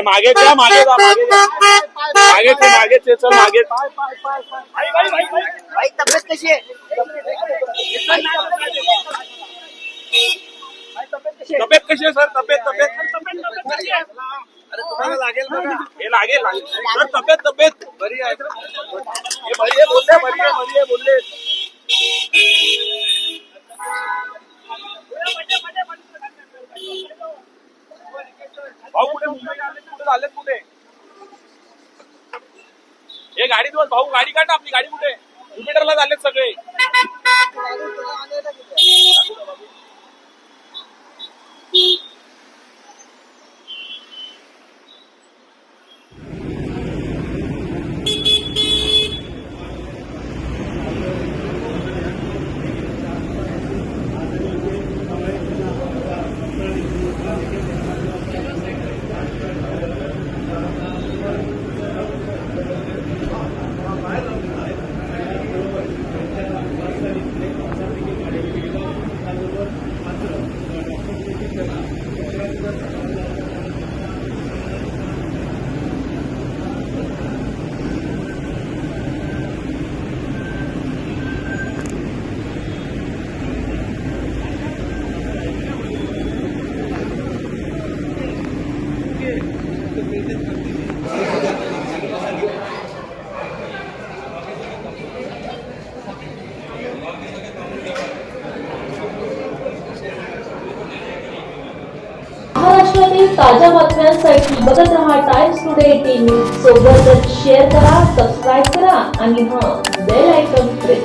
मागे जा, मागे जा, मागे जा. मागे चल मागे. भाई तब्येत कशी आहे? तब्येत कशी आहे सर? तब्येत कशी आहे? अरे तुम्हाला लागेल बघा. हे लागेल सर. तब्येत बरी आहे. हे बरी आहे बोलले. भाऊ कुठे मुंबईला आले कुठे? हे गाडी दिवस भाऊ गाडी काढ. आपली गाडी कुठे? ज्युपिटरला झालेत सगळे. महाराष्ट्रातील ताज्या बातम्यांसाठी बघत रहा टाइम्स टुडे 18 न्यूज. सोबतच शेअर करा, सबस्क्राईब करा आणि बेल आयकॉन प्रेस